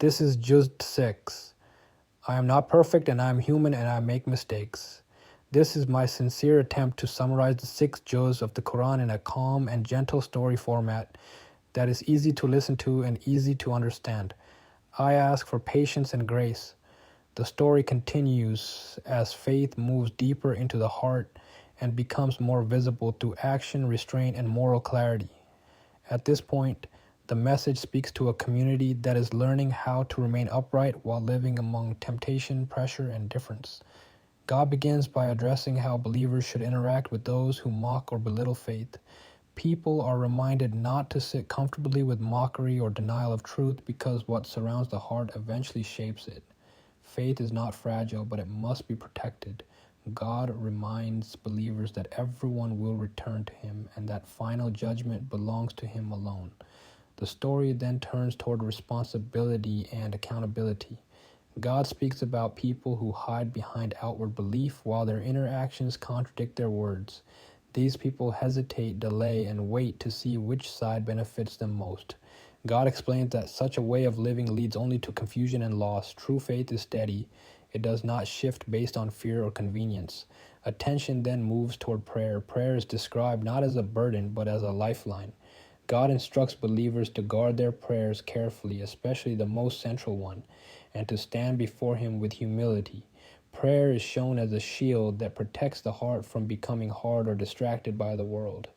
This is just 6. I am not perfect and I am human and I make mistakes. This is my sincere attempt to summarize the 6 juz of the Quran in a calm and gentle story format that is easy to listen to and easy to understand. I ask for patience and grace. The story continues as faith moves deeper into the heart and becomes more visible through action, restraint, and moral clarity. At this point, the message speaks to a community that is learning how to remain upright while living among temptation, pressure, and difference. God begins by addressing how believers should interact with those who mock or belittle faith. People are reminded not to sit comfortably with mockery or denial of truth because what surrounds the heart eventually shapes it. Faith is not fragile, but it must be protected. God reminds believers that everyone will return to Him and that final judgment belongs to Him alone. The story then turns toward responsibility and accountability. God speaks about people who hide behind outward belief while their inner actions contradict their words. These people hesitate, delay, and wait to see which side benefits them most. God explains that such a way of living leads only to confusion and loss. True faith is steady. It does not shift based on fear or convenience. Attention then moves toward prayer. Prayer is described not as a burden, but as a lifeline. God instructs believers to guard their prayers carefully, especially the most central one, and to stand before Him with humility. Prayer is shown as a shield that protects the heart from becoming hard or distracted by the world.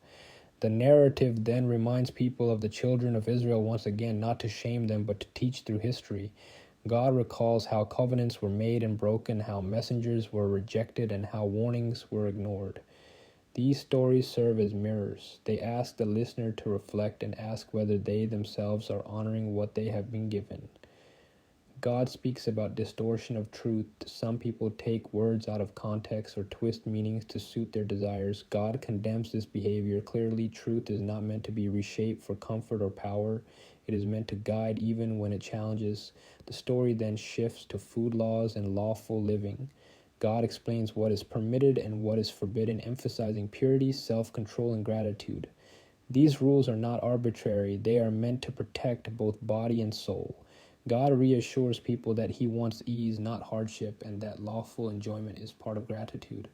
The narrative then reminds people of the children of Israel once again, not to shame them, but to teach through history. God recalls how covenants were made and broken, how messengers were rejected, and how warnings were ignored. These stories serve as mirrors. They ask the listener to reflect and ask whether they themselves are honoring what they have been given. God speaks about distortion of truth. Some people take words out of context or twist meanings to suit their desires. God condemns this behavior. Clearly, truth is not meant to be reshaped for comfort or power. It is meant to guide even when it challenges. The story then shifts to food laws and lawful living. God explains what is permitted and what is forbidden, emphasizing purity, self-control, and gratitude. These rules are not arbitrary. They are meant to protect both body and soul. God reassures people that He wants ease, not hardship, and that lawful enjoyment is part of gratitude.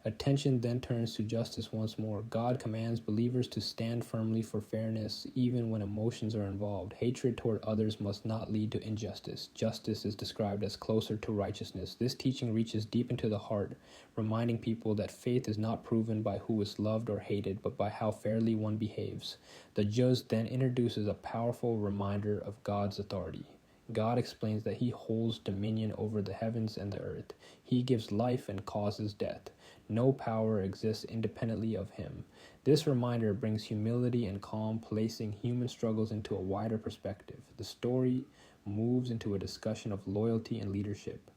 Attention then turns to justice once more. God commands believers to stand firmly for fairness, even when emotions are involved. Hatred toward others must not lead to injustice. Justice is described as closer to righteousness. This teaching reaches deep into the heart, reminding people that faith is not proven by who is loved or hated, but by how fairly one behaves. The juz then introduces a powerful reminder of God's authority. God explains that He holds dominion over the heavens and the earth. He gives life and causes death. No power exists independently of Him. This reminder brings humility and calm, placing human struggles into a wider perspective. The story moves into a discussion of loyalty and leadership.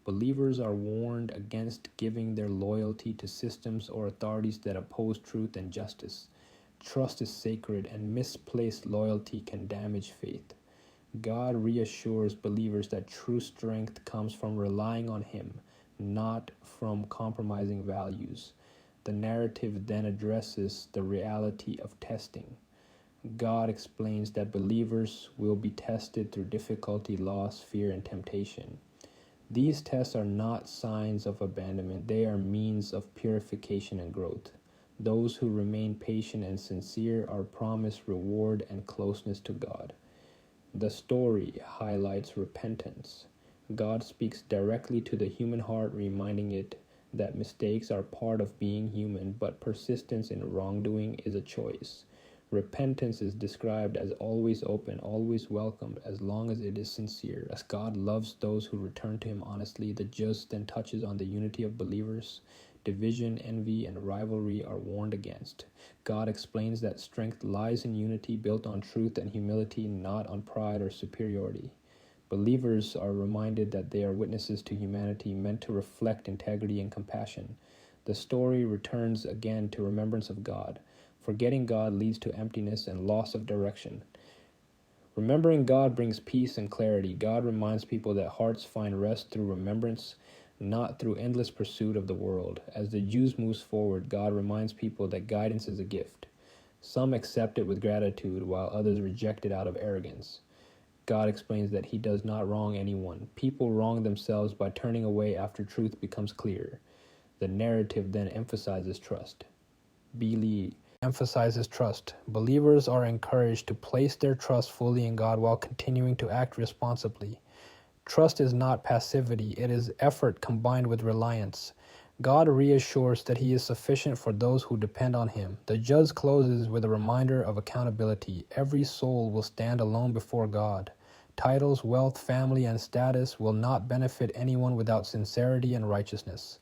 Believers are warned against giving their loyalty to systems or authorities that oppose truth and justice. Trust is sacred, and misplaced loyalty can damage faith. God reassures believers that true strength comes from relying on Him, not from compromising values. The narrative then addresses the reality of testing. God explains that believers will be tested through difficulty, loss, fear, and temptation. These tests are not signs of abandonment, they are means of purification and growth. Those who remain patient and sincere are promised reward and closeness to God. The story highlights repentance. God speaks directly to the human heart, reminding it that mistakes are part of being human, but persistence in wrongdoing is a choice. Repentance is described as always open, always welcomed, as long as it is sincere. As God loves those who return to Him honestly, the juz then touches on the unity of believers. Division, envy, and rivalry are warned against. God explains that strength lies in unity built on truth and humility, not on pride or superiority. Believers are reminded that they are witnesses to humanity, meant to reflect integrity and compassion. The story returns again to remembrance of God. Forgetting God leads to emptiness and loss of direction. Remembering God brings peace and clarity. God reminds people that hearts find rest through remembrance, not through endless pursuit of the world. As the juz moves forward, God reminds people that guidance is a gift. Some accept it with gratitude, while others reject it out of arrogance. God explains that he does not wrong anyone. People wrong themselves by turning away after truth becomes clear. The narrative then emphasizes trust. Believe emphasizes trust. Believers are encouraged to place their trust fully in God while continuing to act responsibly. Trust is not passivity, it is effort combined with reliance. God reassures that he is sufficient for those who depend on him. The judge closes with a reminder of accountability. Every soul will stand alone before God. Titles, wealth, family, and status will not benefit anyone without sincerity and righteousness.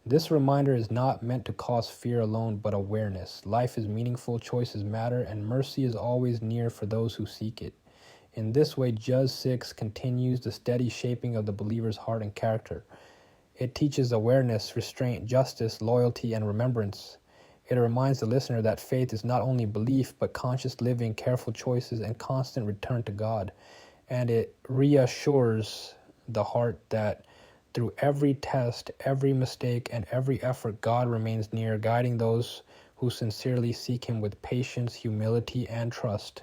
This reminder is not meant to cause fear alone, but awareness. Life is meaningful, choices matter, and mercy is always near for those who seek it. In this way, Juz 6 continues the steady shaping of the believer's heart and character. It teaches awareness, restraint, justice, loyalty, and remembrance. It reminds the listener that faith is not only belief, but conscious living, careful choices, and constant return to God. And it reassures the heart that through every test, every mistake, and every effort, God remains near, guiding those who sincerely seek him with patience, humility, and trust.